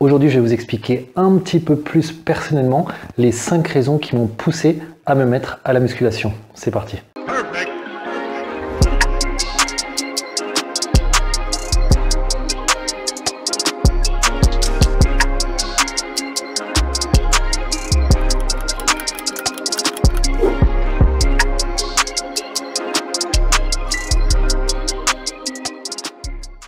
Aujourd'hui, je vais vous expliquer un petit peu plus personnellement les 5 raisons qui m'ont poussé à me mettre à la musculation. C'est parti.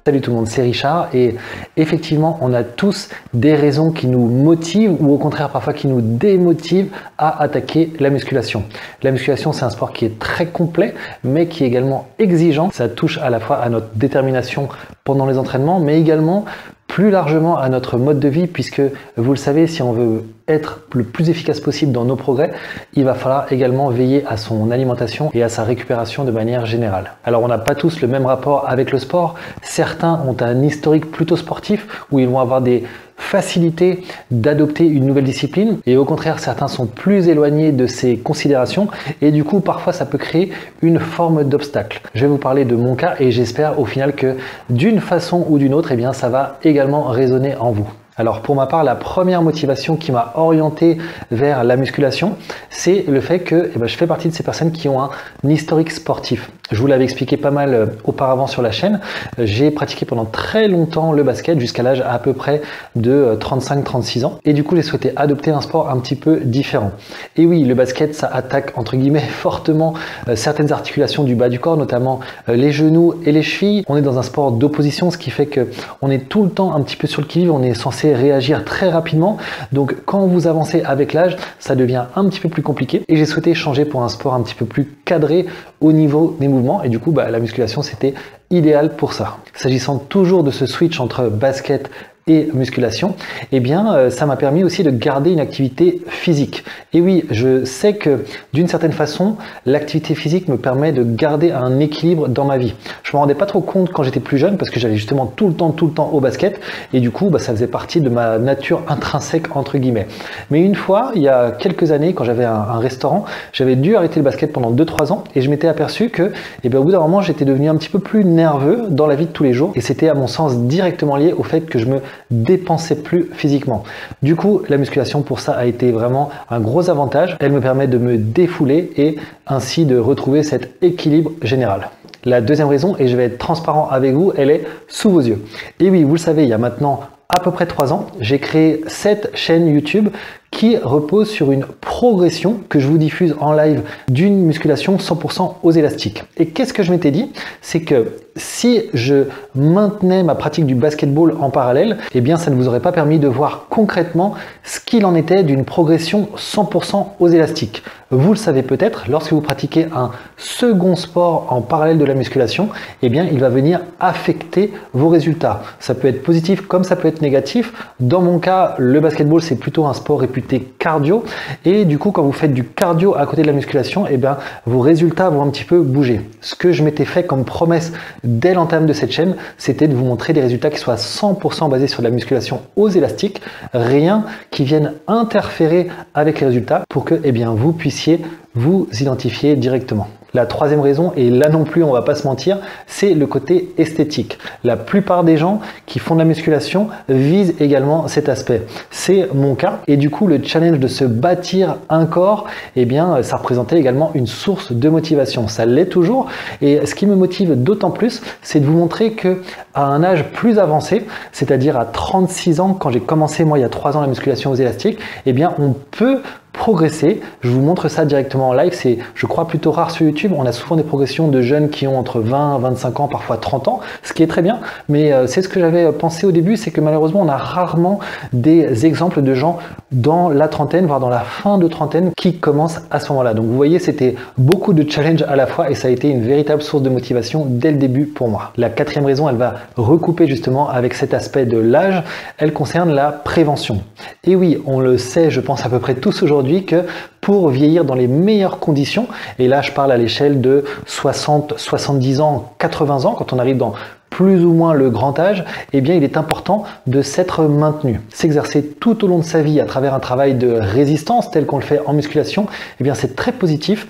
Salut tout le monde, c'est Richard et effectivement on a tous des raisons qui nous motivent ou au contraire parfois qui nous démotivent à attaquer la musculation. La musculation c'est un sport qui est très complet mais qui est également exigeant. Ça touche à la fois à notre détermination pendant les entraînements mais également plus largement à notre mode de vie puisque vous le savez, si on veut être le plus efficace possible dans nos progrès, il va falloir également veiller à son alimentation et à sa récupération de manière générale. Alors on n'a pas tous le même rapport avec le sport. Certains ont un historique plutôt sportif où ils vont avoir des facilités d'adopter une nouvelle discipline et au contraire certains sont plus éloignés de ces considérations et du coup parfois ça peut créer une forme d'obstacle. Je vais vous parler de mon cas et j'espère au final que d'une façon ou d'une autre, eh bien, ça va également résonner en vous. Alors pour ma part, la première motivation qui m'a orienté vers la musculation, c'est le fait que je fais partie de ces personnes qui ont un historique sportif. Je vous l'avais expliqué pas mal auparavant sur la chaîne. J'ai pratiqué pendant très longtemps le basket jusqu'à l'âge à peu près de 35-36 ans. Et du coup, j'ai souhaité adopter un sport un petit peu différent. Et oui, le basket, ça attaque entre guillemets fortement certaines articulations du bas du corps, notamment les genoux et les chevilles. On est dans un sport d'opposition, ce qui fait que on est tout le temps un petit peu sur le qui-vive. On est censé réagir très rapidement. Donc quand vous avancez avec l'âge, ça devient un petit peu plus compliqué. Et j'ai souhaité changer pour un sport un petit peu plus cadré au niveau des mouvements. Et du coup, la musculation, c'était idéal pour ça. S'agissant toujours de ce switch entre basket et musculation, eh bien ça m'a permis aussi de garder une activité physique. Et oui, je sais que d'une certaine façon, l'activité physique me permet de garder un équilibre dans ma vie. Je me rendais pas trop compte quand j'étais plus jeune parce que j'allais justement tout le temps au basket et du coup, ça faisait partie de ma nature intrinsèque entre guillemets. Mais une fois, il y a quelques années, quand j'avais un restaurant, j'avais dû arrêter le basket pendant 2-3 ans et je m'étais aperçu que, au bout d'un moment, j'étais devenu un petit peu plus nerveux dans la vie de tous les jours et c'était à mon sens directement lié au fait que je me dépensais plus physiquement. Du coup, la musculation pour ça a été vraiment un gros avantage. Elle me permet de me défouler et ainsi de retrouver cet équilibre général. La deuxième raison, et je vais être transparent avec vous, elle est sous vos yeux. Et oui, vous le savez, il y a maintenant à peu près 3 ans, j'ai créé cette chaîne YouTube qui repose sur une progression que je vous diffuse en live d'une musculation 100% aux élastiques. Et qu'est-ce que je m'étais dit? C'est que si je maintenais ma pratique du basketball en parallèle, eh bien ça ne vous aurait pas permis de voir concrètement ce qu'il en était d'une progression 100% aux élastiques. Vous le savez peut-être, lorsque vous pratiquez un second sport en parallèle de la musculation, eh bien il va venir affecter vos résultats. Ça peut être positif comme ça peut être négatif. Dans mon cas, le basketball c'est plutôt un sport réputé cardio et du coup quand vous faites du cardio à côté de la musculation, eh bien vos résultats vont un petit peu bouger. Ce que je m'étais fait comme promesse dès l'entame de cette chaîne, c'était de vous montrer des résultats qui soient 100% basés sur de la musculation aux élastiques, rien qui vienne interférer avec les résultats pour que vous puissiez vous identifier directement. La troisième raison, et là non plus on va pas se mentir, c'est le côté esthétique. La plupart des gens qui font de la musculation visent également cet aspect. C'est mon cas et du coup le challenge de se bâtir un corps, ça représentait également une source de motivation. Ça l'est toujours et ce qui me motive d'autant plus, c'est de vous montrer que à un âge plus avancé, c'est-à-dire à 36 ans, quand j'ai commencé moi il y a 3 ans la musculation aux élastiques, on peut progresser. Je vous montre ça directement en live. C'est, je crois, plutôt rare sur YouTube. On a souvent des progressions de jeunes qui ont entre 20, 25 ans, parfois 30 ans, ce qui est très bien. Mais c'est ce que j'avais pensé au début, c'est que malheureusement, on a rarement des exemples de gens dans la trentaine, voire dans la fin de trentaine, qui commencent à ce moment-là. Donc vous voyez, c'était beaucoup de challenges à la fois et ça a été une véritable source de motivation dès le début pour moi. La quatrième raison, elle va recouper justement avec cet aspect de l'âge. Elle concerne la prévention. Et oui, on le sait, je pense à peu près tous aujourd'hui, que pour vieillir dans les meilleures conditions, et là je parle à l'échelle de 60, 70 ans, 80 ans, quand on arrive dans plus ou moins le grand âge, il est important de s'être maintenu. S'exercer tout au long de sa vie à travers un travail de résistance tel qu'on le fait en musculation, c'est très positif.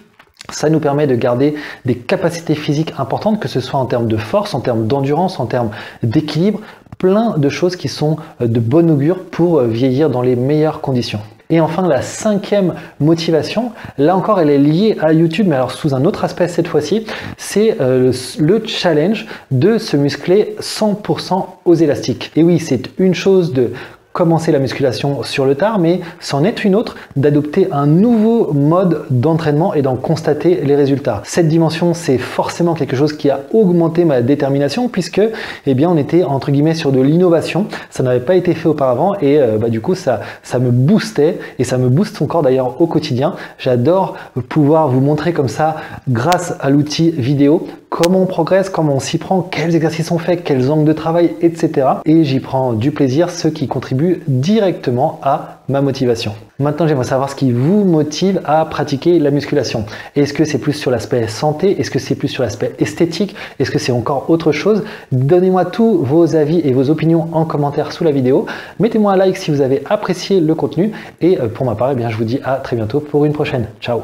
Ça nous permet de garder des capacités physiques importantes, que ce soit en termes de force, en termes d'endurance, en termes d'équilibre, plein de choses qui sont de bon augure pour vieillir dans les meilleures conditions. Et enfin, la cinquième motivation, là encore, elle est liée à YouTube, mais alors sous un autre aspect cette fois-ci, c'est le challenge de se muscler 100% aux élastiques. Et oui, c'est une chose de commencer la musculation sur le tard, mais c'en est une autre d'adopter un nouveau mode d'entraînement et d'en constater les résultats. Cette dimension, c'est forcément quelque chose qui a augmenté ma détermination puisque, eh bien, on était entre guillemets sur de l'innovation. Ça n'avait pas été fait auparavant et du coup, ça me boostait et ça me booste encore d'ailleurs au quotidien. J'adore pouvoir vous montrer comme ça, grâce à l'outil vidéo, comment on progresse, comment on s'y prend, quels exercices on fait, quels angles de travail, etc. Et j'y prends du plaisir, ce qui contribue directement à ma motivation. Maintenant, j'aimerais savoir ce qui vous motive à pratiquer la musculation. Est-ce que c'est plus sur l'aspect santé? Est-ce que c'est plus sur l'aspect esthétique? Est-ce que c'est encore autre chose? Donnez-moi tous vos avis et vos opinions en commentaire sous la vidéo. Mettez-moi un like si vous avez apprécié le contenu. Et pour ma part, eh bien, je vous dis à très bientôt pour une prochaine. Ciao!